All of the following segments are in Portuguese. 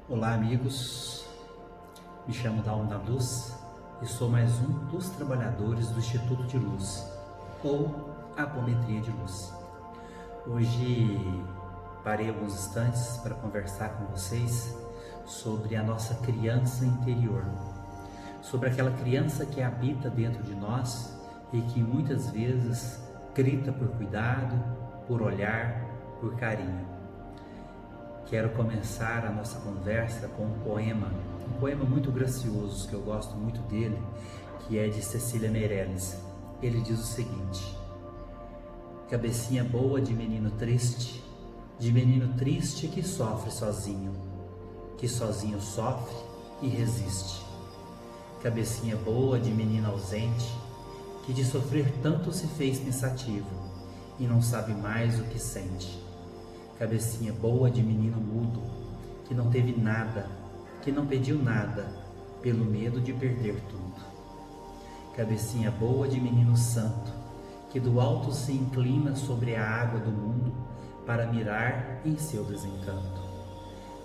Olá amigos, me chamo Dalmo da Luz e sou mais um dos trabalhadores do Instituto de Luz, ou Apometria de Luz. Hoje parei alguns instantes para conversar com vocês sobre a nossa criança interior, sobre aquela criança que habita dentro de nós e que muitas vezes grita por cuidado, por olhar, por carinho. Quero começar a nossa conversa com um poema muito gracioso, que eu gosto muito dele, que é de Cecília Meirelles. Ele diz o seguinte: cabecinha boa de menino triste que sofre sozinho, que sozinho sofre e resiste. Cabecinha boa de menino ausente, que de sofrer tanto se fez pensativo e não sabe mais o que sente. Cabecinha boa de menino mudo, que não teve nada, que não pediu nada, pelo medo de perder tudo. Cabecinha boa de menino santo, que do alto se inclina sobre a água do mundo para mirar em seu desencanto,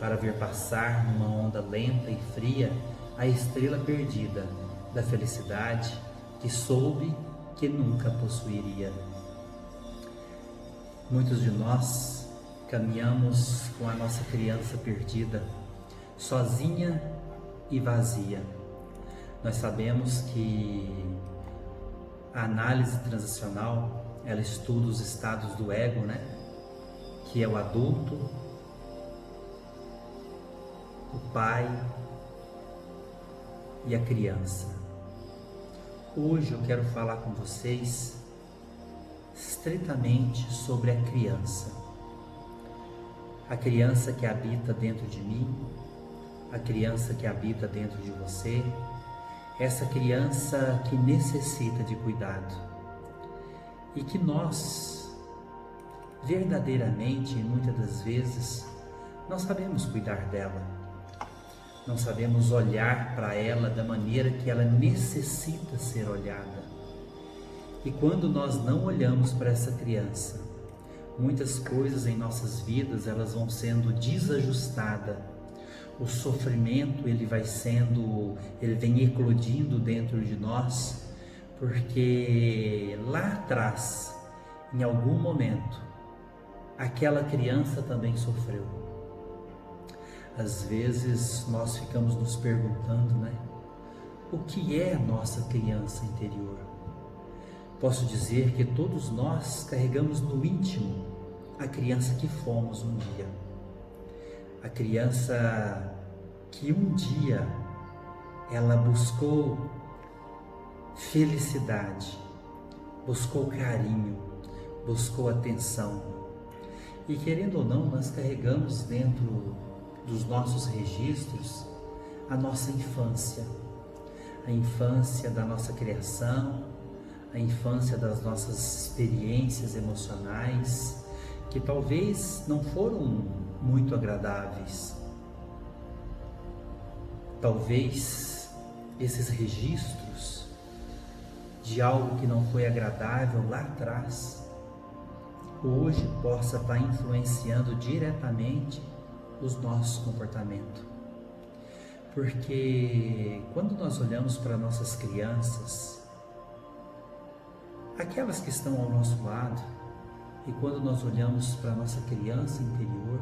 para ver passar numa onda lenta e fria a estrela perdida da felicidade que soube que nunca possuiria. Muitos de nós caminhamos com a nossa criança perdida, sozinha e vazia. Nós sabemos que a análise transacional, ela estuda os estados do ego, que é o adulto, o pai e a criança. Hoje eu quero falar com vocês estritamente sobre a criança. A criança que habita dentro de mim, a criança que habita dentro de você, essa criança que necessita de cuidado e que nós, verdadeiramente, muitas das vezes, não sabemos cuidar dela, não sabemos olhar para ela da maneira que ela necessita ser olhada. E quando nós não olhamos para essa criança, muitas coisas em nossas vidas, elas vão sendo desajustadas. O sofrimento, ele vem eclodindo dentro de nós, porque lá atrás, em algum momento, aquela criança também sofreu. Às vezes nós ficamos nos perguntando, o que é a nossa criança interior? Posso dizer que todos nós carregamos no íntimo a criança que fomos um dia. A criança que um dia ela buscou felicidade, buscou carinho, buscou atenção. E querendo ou não, nós carregamos dentro dos nossos registros a nossa infância, a infância da nossa criação, a infância das nossas experiências emocionais, que talvez não foram muito agradáveis. Talvez esses registros de algo que não foi agradável lá atrás, hoje possa estar influenciando diretamente os nossos comportamentos. Porque quando nós olhamos para nossas crianças, aquelas que estão ao nosso lado, e quando nós olhamos para a nossa criança interior,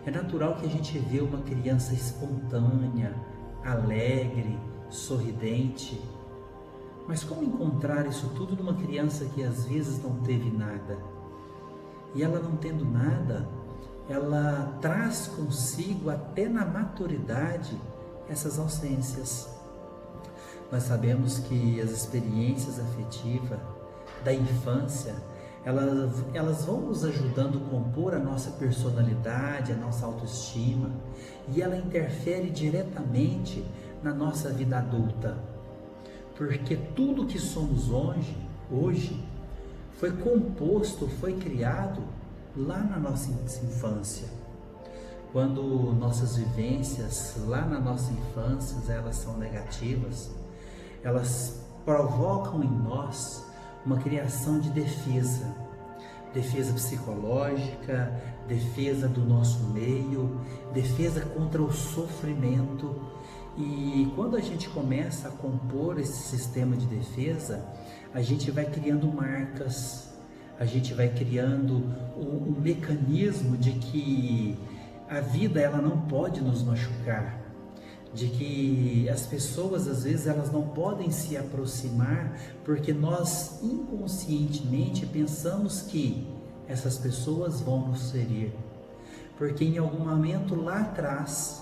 é natural que a gente vê uma criança espontânea, alegre, sorridente. Mas como encontrar isso tudo numa criança que às vezes não teve nada? E ela não tendo nada, ela traz consigo até na maturidade essas ausências. Nós sabemos que as experiências afetivas da infância, elas vão nos ajudando a compor a nossa personalidade, a nossa autoestima, e ela interfere diretamente na nossa vida adulta, porque tudo que somos hoje foi composto, foi criado lá na nossa infância. Quando nossas vivências lá na nossa infância, elas são negativas, elas provocam em nós uma criação de defesa psicológica, defesa do nosso meio, defesa contra o sofrimento. E quando a gente começa a compor esse sistema de defesa, a gente vai criando marcas, a gente vai criando um mecanismo de que a vida ela não pode nos machucar, de que as pessoas às vezes elas não podem se aproximar porque nós inconscientemente pensamos que essas pessoas vão nos ferir, porque em algum momento lá atrás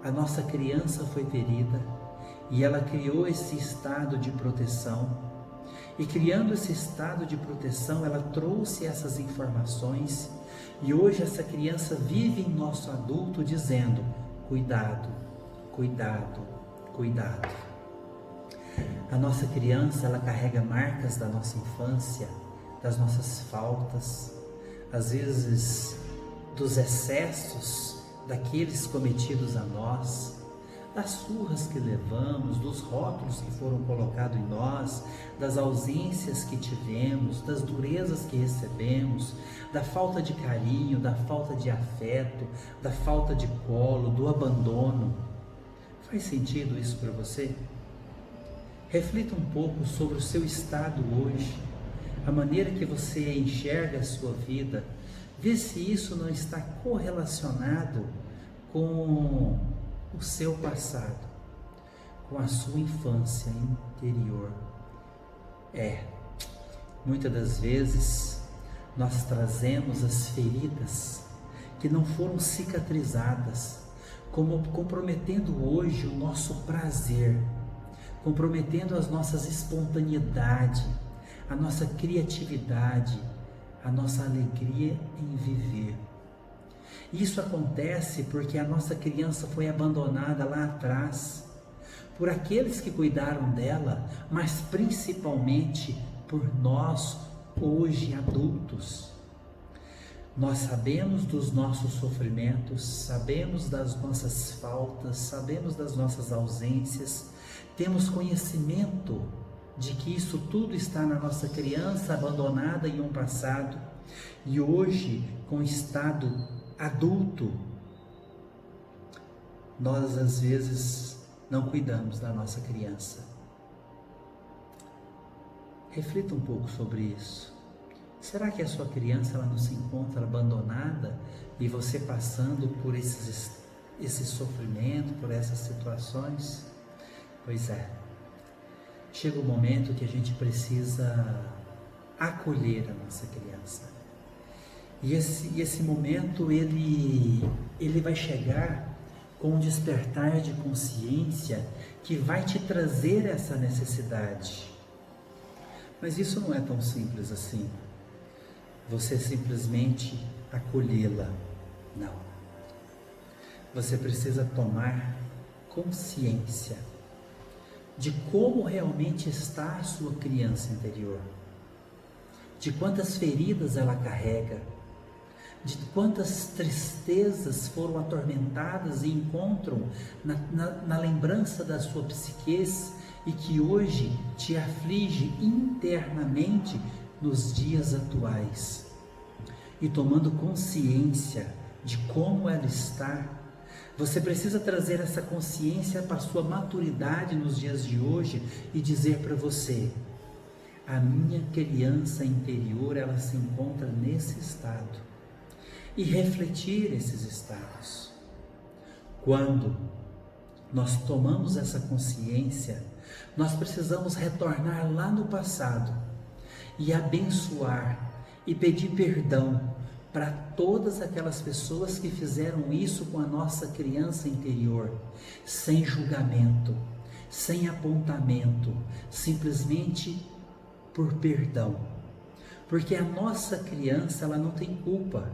a nossa criança foi ferida e ela criou esse estado de proteção. E criando esse estado de proteção, ela trouxe essas informações e hoje essa criança vive em nosso adulto dizendo: cuidado, cuidado, cuidado. A nossa criança, ela carrega marcas da nossa infância, das nossas faltas, às vezes dos excessos daqueles cometidos a nós, das surras que levamos, dos rótulos que foram colocados em nós, das ausências que tivemos, das durezas que recebemos, da falta de carinho, da falta de afeto, da falta de colo, do abandono. Faz sentido isso para você? Reflita um pouco sobre o seu estado hoje, a maneira que você enxerga a sua vida. Vê se isso não está correlacionado com o seu passado, com a sua infância interior. Muitas das vezes nós trazemos as feridas que não foram cicatrizadas, como comprometendo hoje o nosso prazer, comprometendo as nossas espontaneidade, a nossa criatividade, a nossa alegria em viver. Isso acontece porque a nossa criança foi abandonada lá atrás, por aqueles que cuidaram dela, mas principalmente por nós, hoje adultos. Nós sabemos dos nossos sofrimentos, sabemos das nossas faltas, sabemos das nossas ausências, temos conhecimento de que isso tudo está na nossa criança abandonada em um passado, e hoje, com o estado adulto, nós às vezes não cuidamos da nossa criança. Reflita um pouco sobre isso. Será que a sua criança ela não se encontra abandonada e você passando por esse sofrimento, por essas situações? Pois é. Chega o momento que a gente precisa acolher a nossa criança. E esse momento ele vai chegar com um despertar de consciência que vai te trazer essa necessidade. Mas isso não é tão simples assim. Você simplesmente acolhê-la. Não. Você precisa tomar consciência de como realmente está a sua criança interior, de quantas feridas ela carrega, de quantas tristezas foram atormentadas e encontram na lembrança da sua psiquez e que hoje te aflige internamente nos dias atuais. E tomando consciência de como ela está, você precisa trazer essa consciência para a sua maturidade nos dias de hoje e dizer para você: a minha criança interior, ela se encontra nesse estado. E refletir esses estados. Quando nós tomamos essa consciência, nós precisamos retornar lá no passado e abençoar e pedir perdão para todas aquelas pessoas que fizeram isso com a nossa criança interior, sem julgamento, sem apontamento, simplesmente por perdão. Porque a nossa criança, ela não tem culpa.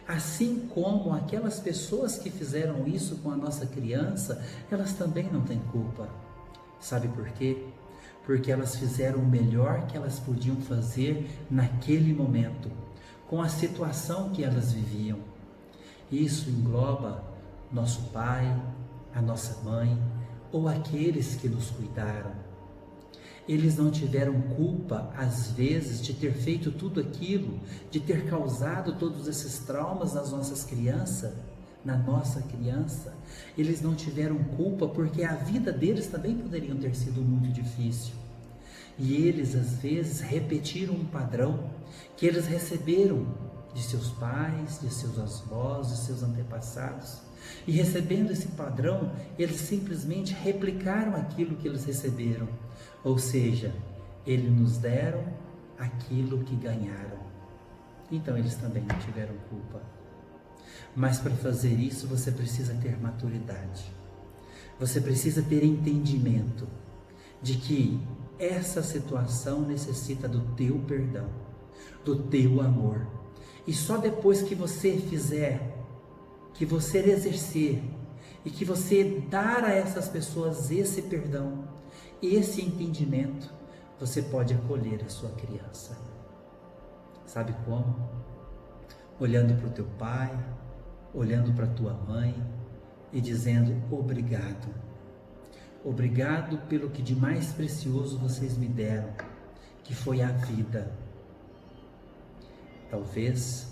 Assim como aquelas pessoas que fizeram isso com a nossa criança, elas também não têm culpa. Sabe por quê? Porque elas fizeram o melhor que elas podiam fazer naquele momento, com a situação que elas viviam. Isso engloba nosso pai, a nossa mãe ou aqueles que nos cuidaram. Eles não tiveram culpa, às vezes, de ter feito tudo aquilo, de ter causado todos esses traumas nas nossas crianças, na nossa criança, eles não tiveram culpa porque a vida deles também poderia ter sido muito difícil. E eles, às vezes, repetiram um padrão que eles receberam de seus pais, de seus avós, de seus antepassados. E recebendo esse padrão, eles simplesmente replicaram aquilo que eles receberam. Ou seja, eles nos deram aquilo que ganharam. Então eles também não tiveram culpa. Mas para fazer isso você precisa ter maturidade. Você precisa ter entendimento de que essa situação necessita do teu perdão, do teu amor. E só depois que você fizer, que você exercer e que você dar a essas pessoas esse perdão, esse entendimento, você pode acolher a sua criança. Sabe como? Olhando para o teu pai, olhando para a tua mãe e dizendo obrigado. Obrigado pelo que de mais precioso vocês me deram, que foi a vida. Talvez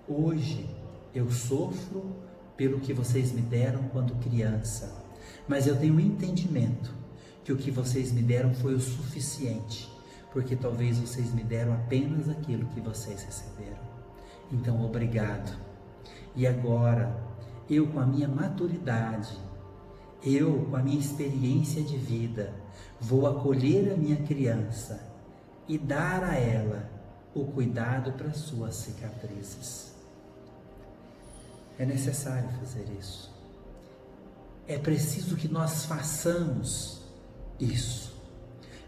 hoje eu sofro pelo que vocês me deram quando criança, mas eu tenho um entendimento que o que vocês me deram foi o suficiente, porque talvez vocês me deram apenas aquilo que vocês receberam. Então, obrigado. E agora, eu com a minha maturidade, eu com a minha experiência de vida, vou acolher a minha criança e dar a ela o cuidado para suas cicatrizes. É necessário fazer isso. É preciso que nós façamos isso.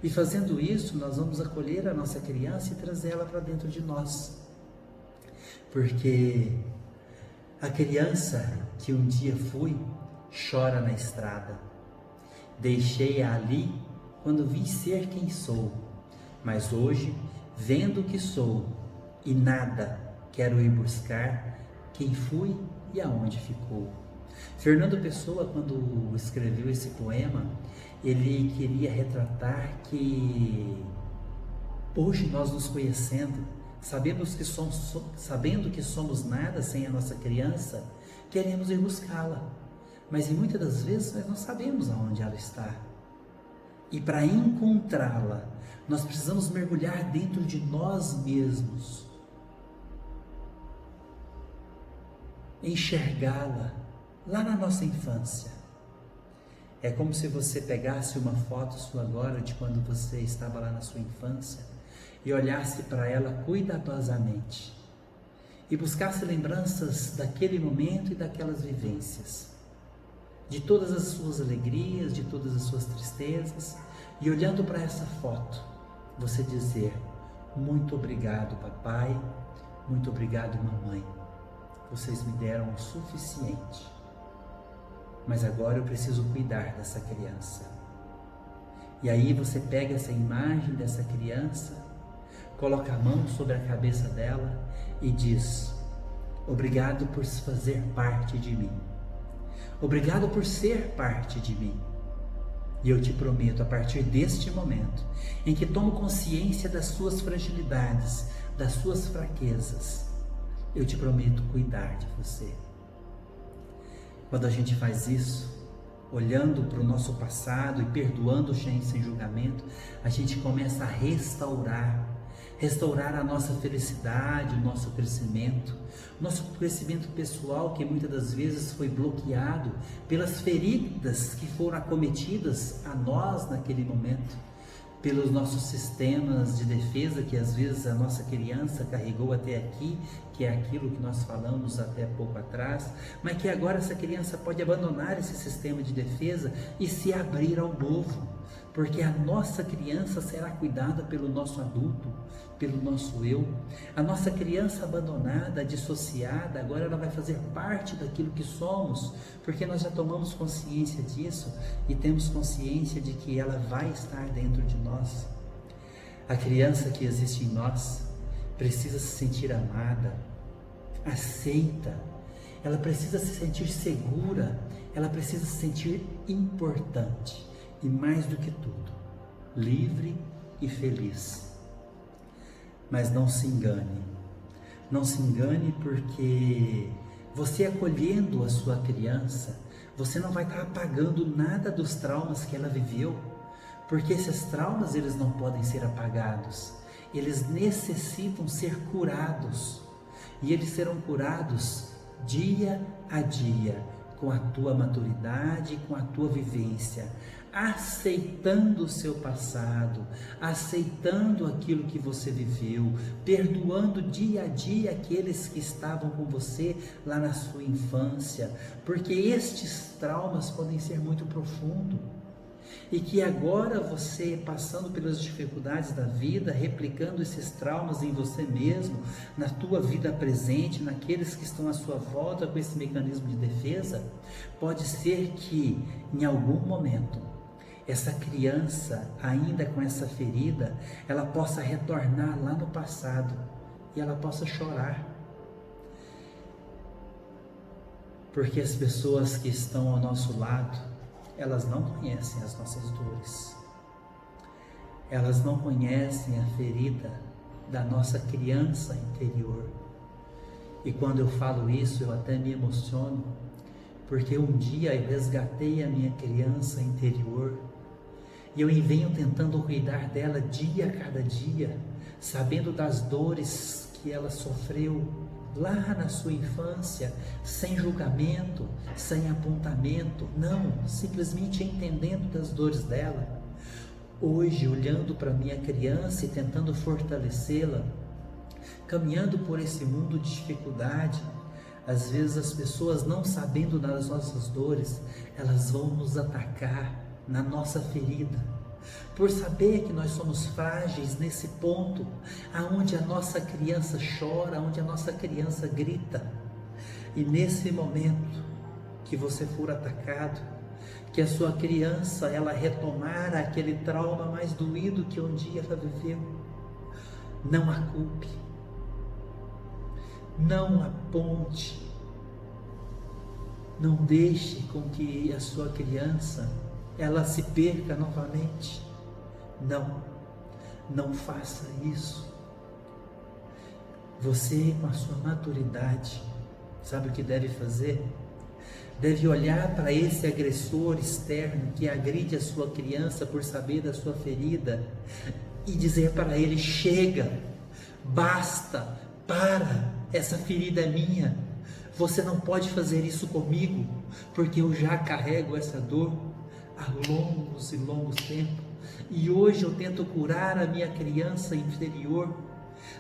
E fazendo isso, nós vamos acolher a nossa criança e trazê-la para dentro de nós. Porque a criança que um dia fui, chora na estrada. Deixei-a ali quando vi ser quem sou, mas hoje, vendo o que sou e nada, quero ir buscar quem fui e aonde ficou. Fernando Pessoa, quando escreveu esse poema, ele queria retratar que hoje nós nos conhecendo, sabendo que somos nada sem a nossa criança, queremos ir buscá-la, mas muitas das vezes nós não sabemos aonde ela está. E para encontrá-la, nós precisamos mergulhar dentro de nós mesmos, enxergá-la lá na nossa infância. É como se você pegasse uma foto sua agora de quando você estava lá na sua infância e olhasse para ela cuidadosamente e buscasse lembranças daquele momento e daquelas vivências, de todas as suas alegrias, de todas as suas tristezas, e olhando para essa foto, você dizer: muito obrigado, papai, muito obrigado, mamãe, vocês me deram o suficiente, mas agora eu preciso cuidar dessa criança. E aí você pega essa imagem dessa criança, coloca a mão sobre a cabeça dela e diz: obrigado por fazer parte de mim. Obrigado por ser parte de mim. E eu te prometo, a partir deste momento, em que tomo consciência das suas fragilidades, das suas fraquezas, eu te prometo cuidar de você. Quando a gente faz isso, olhando para o nosso passado e perdoando sem julgamento, a gente começa a restaurar a nossa felicidade, o nosso crescimento pessoal, que muitas das vezes foi bloqueado pelas feridas que foram acometidas a nós naquele momento, pelos nossos sistemas de defesa que às vezes a nossa criança carregou até aqui, que é aquilo que nós falamos até pouco atrás, mas que agora essa criança pode abandonar esse sistema de defesa e se abrir ao novo, porque a nossa criança será cuidada pelo nosso adulto, pelo nosso eu. A nossa criança abandonada, dissociada, agora ela vai fazer parte daquilo que somos, porque nós já tomamos consciência disso e temos consciência de que ela vai estar dentro de nós. A criança que existe em nós precisa se sentir amada, aceita, ela precisa se sentir segura, ela precisa se sentir importante e, mais do que tudo, livre e feliz. Mas não se engane porque Você acolhendo a sua criança, você não vai estar apagando nada dos traumas que ela viveu, porque esses traumas eles não podem ser apagados, eles necessitam ser curados, e eles serão curados dia a dia, com a tua maturidade, com a tua vivência, aceitando o seu passado, aceitando aquilo que você viveu, perdoando dia a dia aqueles que estavam com você lá na sua infância, porque estes traumas podem ser muito profundos. E que agora você, passando pelas dificuldades da vida, replicando esses traumas em você mesmo, na tua vida presente, naqueles que estão à sua volta com esse mecanismo de defesa, pode ser que em algum momento essa criança, ainda com essa ferida, ela possa retornar lá no passado e ela possa chorar. Porque as pessoas que estão ao nosso lado, elas não conhecem as nossas dores. Elas não conhecem a ferida da nossa criança interior. E quando eu falo isso, eu até me emociono, porque um dia eu resgatei a minha criança interior e eu venho tentando cuidar dela dia a cada dia, sabendo das dores que ela sofreu lá na sua infância, sem julgamento, sem apontamento, não, simplesmente entendendo das dores dela. Hoje, olhando para minha criança e tentando fortalecê-la, caminhando por esse mundo de dificuldade, às vezes as pessoas, não sabendo das nossas dores, elas vão nos atacar na nossa ferida, por saber que nós somos frágeis nesse ponto, aonde a nossa criança chora, onde a nossa criança grita. E nesse momento que você for atacado, que a sua criança, ela retomar aquele trauma mais doído que um dia ela viveu, não a culpe, não aponte, não deixe com que a sua criança ela se perca novamente. Não faça isso. Você, com a sua maturidade, sabe o que deve fazer? Deve olhar para esse agressor externo que agride a sua criança por saber da sua ferida e dizer para ele: chega, basta, para, essa ferida é minha. Você não pode fazer isso comigo, porque eu já carrego essa dor há longos e longos tempos, e hoje eu tento curar a minha criança interior,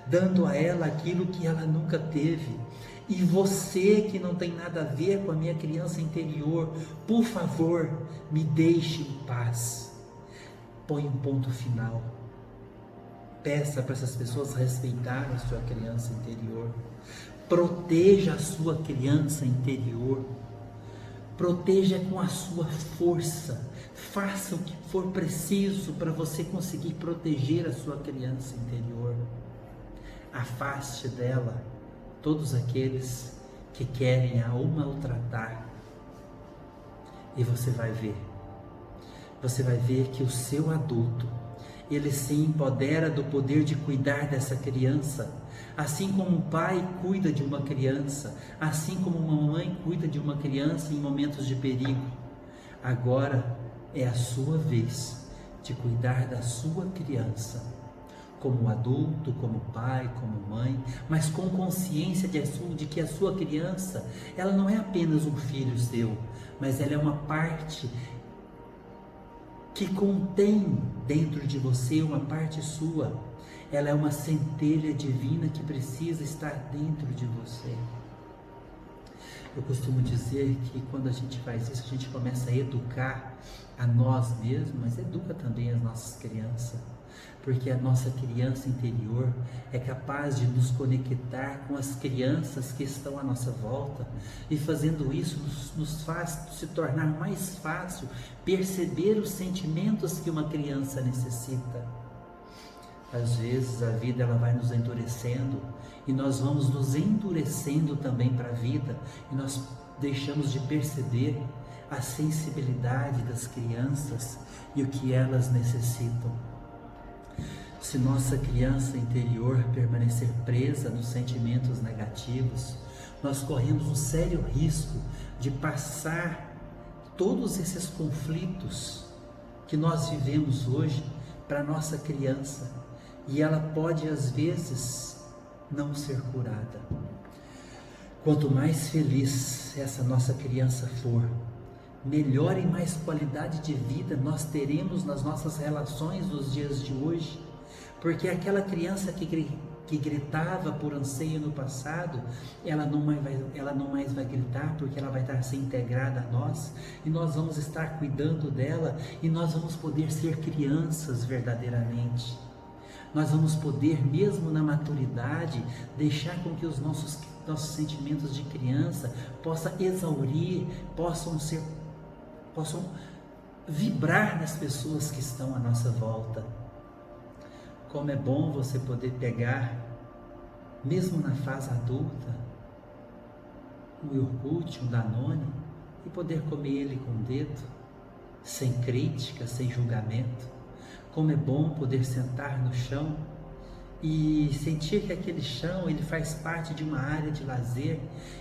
dando a ela aquilo que ela nunca teve. E você que não tem nada a ver com a minha criança interior, por favor, me deixe em paz. Põe um ponto final. Peça para essas pessoas respeitarem a sua criança interior. Proteja a sua criança interior. Proteja com a sua força. Faça o que for preciso para você conseguir proteger a sua criança interior. Afaste dela todos aqueles que querem a maltratar. E você vai ver. Você vai ver que o seu adulto, ele se empodera do poder de cuidar dessa criança. Assim como um pai cuida de uma criança, assim como uma mãe cuida de uma criança em momentos de perigo, agora é a sua vez de cuidar da sua criança, como adulto, como pai, como mãe, mas com consciência de que a sua criança, ela não é apenas um filho seu, mas ela é uma parte que contém dentro de você uma parte sua. Ela é uma centelha divina que precisa estar dentro de você. Eu costumo dizer que quando a gente faz isso, a gente começa a educar a nós mesmos, mas educa também as nossas crianças. Porque a nossa criança interior é capaz de nos conectar com as crianças que estão à nossa volta, e fazendo isso nos faz se tornar mais fácil perceber os sentimentos que uma criança necessita. Às vezes a vida ela vai nos endurecendo e nós vamos nos endurecendo também para a vida, e nós deixamos de perceber a sensibilidade das crianças e o que elas necessitam. Se nossa criança interior permanecer presa nos sentimentos negativos, nós corremos um sério risco de passar todos esses conflitos que nós vivemos hoje para nossa criança, e ela pode às vezes não ser curada. Quanto mais feliz essa nossa criança for, melhor e mais qualidade de vida nós teremos nas nossas relações dos dias de hoje, porque aquela criança que gritava por anseio no passado, ela não mais vai gritar, porque ela vai estar se integrada a nós, e nós vamos estar cuidando dela, e nós vamos poder ser crianças verdadeiramente. Nós vamos poder, mesmo na maturidade, deixar com que os nossos sentimentos de criança possam exaurir, possam vibrar nas pessoas que estão à nossa volta. Como é bom você poder pegar, mesmo na fase adulta, um iogurte, um Danone, e poder comer ele com o dedo, sem crítica, sem julgamento. Como é bom poder sentar no chão e sentir que aquele chão ele faz parte de uma área de lazer,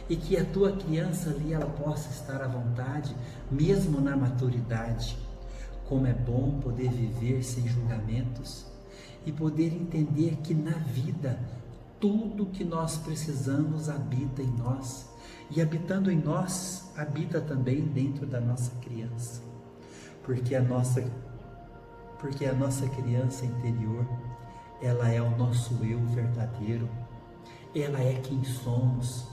e que a tua criança ali ela possa estar à vontade, mesmo na maturidade. Como é bom poder viver sem julgamentos e poder entender que na vida tudo que nós precisamos habita em nós, e habitando em nós, habita também dentro da nossa criança, porque a nossa criança interior, ela é o nosso eu verdadeiro, ela é quem somos,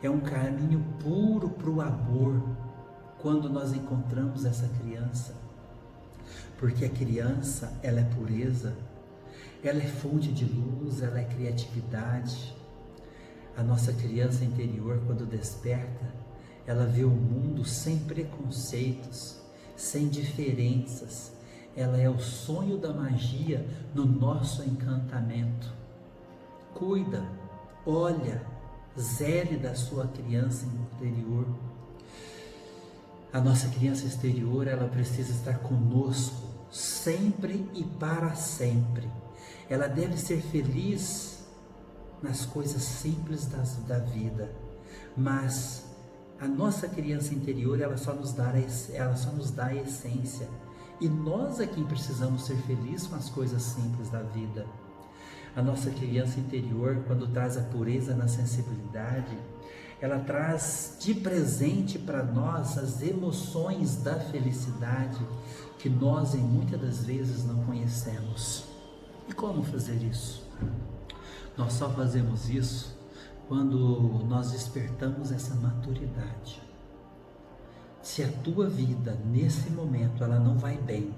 é um caminho puro para o amor, quando nós encontramos essa criança, porque a criança, ela é pureza, ela é fonte de luz, ela é criatividade. A nossa criança interior, quando desperta, ela vê o mundo sem preconceitos, sem diferenças. Ela é o sonho da magia no nosso encantamento. Cuida, olha, zele da sua criança interior. A nossa criança exterior, ela precisa estar conosco, sempre e para sempre. Ela deve ser feliz nas coisas simples da vida, mas a nossa criança interior, ela só nos dá a essência, e nós é quem precisamos ser felizes com as coisas simples da vida. A nossa criança interior, quando traz a pureza na sensibilidade, ela traz de presente para nós as emoções da felicidade que nós, em muitas das vezes, não conhecemos. E como fazer isso? Nós só fazemos isso quando nós despertamos essa maturidade. Se a tua vida, nesse momento, ela não vai bem,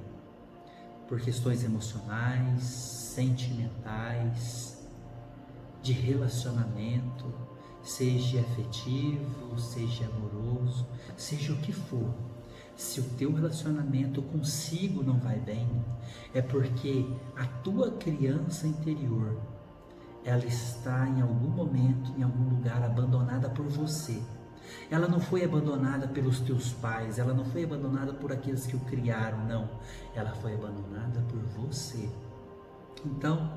por questões emocionais, sentimentais, de relacionamento, seja afetivo, seja amoroso, seja o que for, se o teu relacionamento consigo não vai bem, é porque a tua criança interior, ela está em algum momento, em algum lugar, abandonada por você. Ela não foi abandonada pelos teus pais, ela não foi abandonada por aqueles que o criaram, não. Ela foi abandonada por você. Então,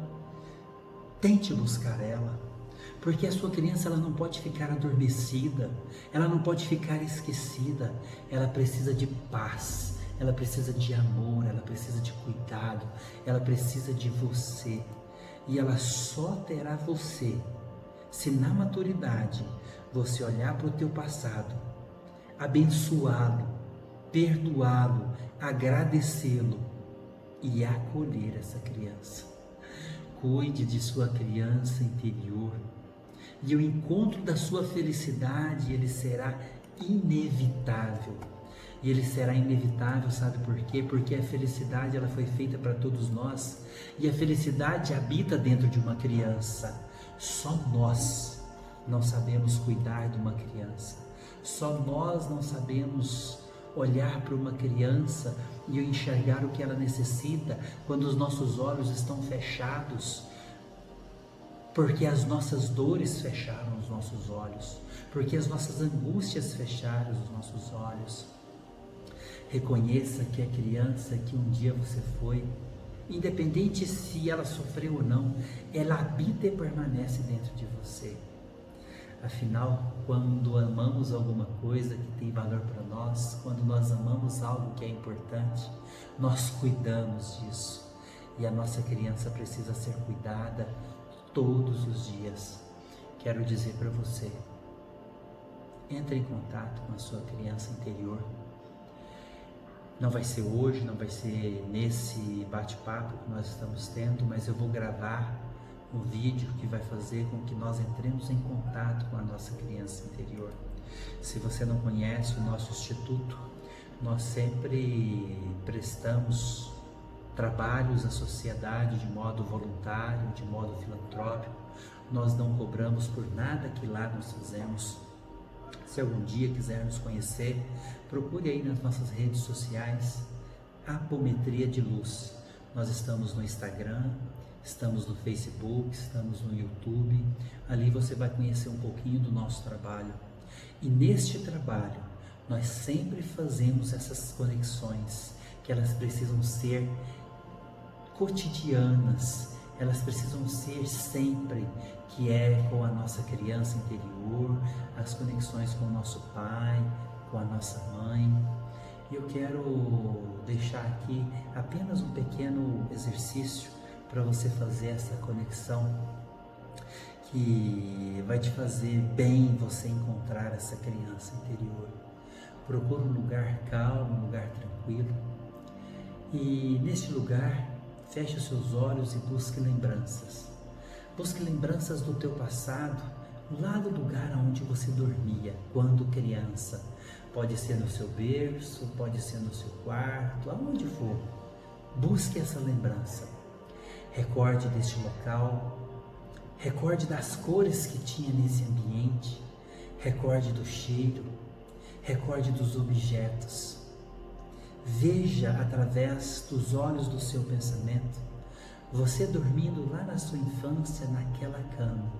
tente buscar ela, porque a sua criança, ela não pode ficar adormecida, ela não pode ficar esquecida, ela precisa de paz, ela precisa de amor, ela precisa de cuidado, ela precisa de você, e ela só terá você se na maturidade você olhar para o teu passado, abençoá-lo, perdoá-lo, agradecê-lo e acolher essa criança. Cuide de sua criança interior, e o encontro da sua felicidade, ele será inevitável. E ele será inevitável, sabe por quê? Porque a felicidade, ela foi feita para todos nós, e a felicidade habita dentro de uma criança. Só nós não sabemos cuidar de uma criança. Só nós não sabemos olhar para uma criança e enxergar o que ela necessita quando os nossos olhos estão fechados, porque as nossas dores fecharam os nossos olhos, porque as nossas angústias fecharam os nossos olhos. Reconheça que a criança que um dia você foi, independente se ela sofreu ou não, ela habita e permanece dentro de você. Afinal, quando amamos alguma coisa que tem valor para nós, quando nós amamos algo que é importante, nós cuidamos disso. E a nossa criança precisa ser cuidada todos os dias. Quero dizer para você, entre em contato com a sua criança interior. Não vai ser hoje, não vai ser nesse bate-papo que nós estamos tendo, mas eu vou gravar um vídeo que vai fazer com que nós entremos em contato com a nossa criança interior. Se você não conhece o nosso instituto, nós sempre prestamos trabalhos à sociedade de modo voluntário, de modo filantrópico. Nós não cobramos por nada que lá nós fazemos. Se algum dia quiser nos conhecer, procure aí nas nossas redes sociais, Apometria de Luz. Nós estamos no Instagram, estamos no Facebook, estamos no YouTube. Ali você vai conhecer um pouquinho do nosso trabalho. E neste trabalho, nós sempre fazemos essas conexões, que elas precisam ser cotidianas, elas precisam ser sempre, que é com a nossa criança interior, as conexões com o nosso pai, com a nossa mãe. E eu quero deixar aqui apenas um pequeno exercício para você fazer essa conexão, que vai te fazer bem você encontrar essa criança interior. Procure um lugar calmo, um lugar tranquilo, e neste lugar feche os seus olhos e busque lembranças. Busque lembranças do teu passado, lá do lugar onde você dormia quando criança. Pode ser no seu berço, pode ser no seu quarto, aonde for. Busque essa lembrança. Recorde deste local, recorde das cores que tinha nesse ambiente, recorde do cheiro, recorde dos objetos. Veja através dos olhos do seu pensamento, você dormindo lá na sua infância naquela cama,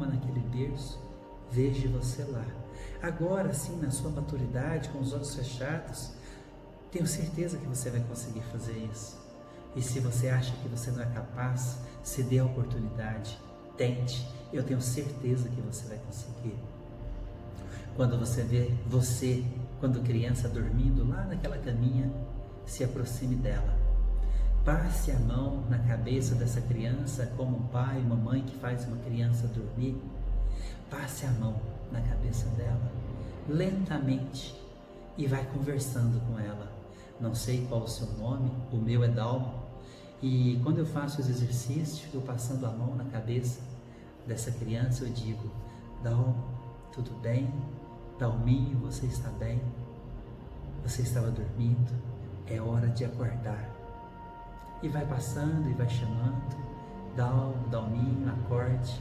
naquele berço. Veja você lá. Agora sim, na sua maturidade, com os olhos fechados, tenho certeza que você vai conseguir fazer isso. E se você acha que você não é capaz, se dê a oportunidade, tente. Eu tenho certeza que você vai conseguir. Quando você vê você, quando criança, dormindo lá naquela caminha, se aproxime dela. Passe a mão na cabeça dessa criança, como um pai, uma mãe que faz uma criança dormir. Passe a mão na cabeça dela, lentamente, e vai conversando com ela. Não sei qual o seu nome, o meu é Dalmo, e quando eu faço os exercícios, eu passando a mão na cabeça dessa criança, eu digo: Dalmo, tudo bem? Dalminho, você está bem? Você estava dormindo? É hora de acordar. E vai passando e vai chamando: Dalmo, Dalminho, acorde.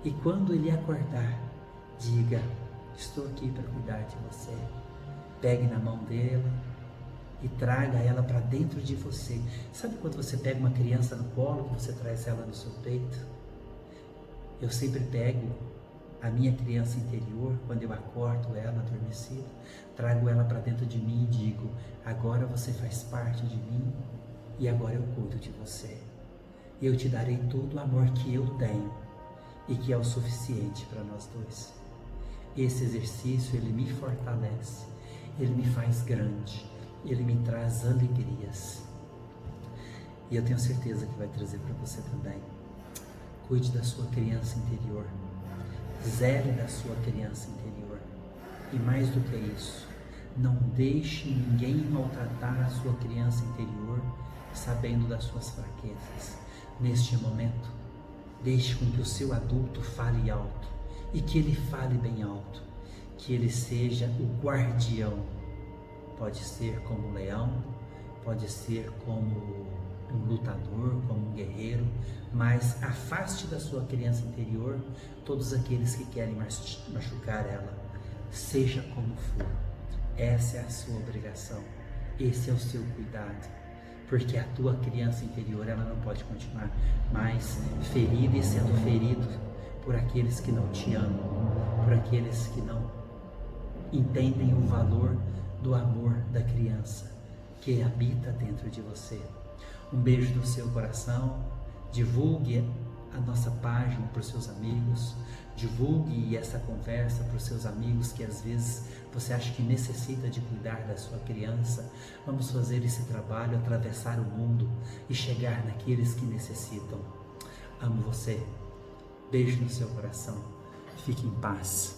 E quando ele acordar, diga: estou aqui para cuidar de você. Pegue na mão dela e traga ela para dentro de você. Sabe quando você pega uma criança no colo, que você traz ela no seu peito? Eu sempre pego a minha criança interior, quando eu acordo ela adormecida, trago ela para dentro de mim e digo: agora você faz parte de mim e agora eu cuido de você. Eu te darei todo o amor que eu tenho e que é o suficiente para nós dois. Esse exercício, ele me fortalece, ele me faz grande, ele me traz alegrias. E eu tenho certeza que vai trazer para você também. Cuide da sua criança interior. Zele da sua criança interior. E mais do que isso, não deixe ninguém maltratar a sua criança interior, sabendo das suas fraquezas. Neste momento, deixe com que o seu adulto fale alto, e que ele fale bem alto, que ele seja o guardião. Pode ser como um leão, pode ser como um lutador, como um guerreiro, mas afaste da sua criança interior todos aqueles que querem machucar ela, seja como for. Essa é a sua obrigação, esse é o seu cuidado, porque a tua criança interior, ela não pode continuar mais ferida e sendo ferido por aqueles que não te amam, por aqueles que não entendem o valor do amor da criança que habita dentro de você. Um beijo no seu coração, divulgue a nossa página para os seus amigos, divulgue essa conversa para os seus amigos que às vezes você acha que necessita de cuidar da sua criança. Vamos fazer esse trabalho, atravessar o mundo e chegar naqueles que necessitam. Amo você. Beijo no seu coração. Fique em paz.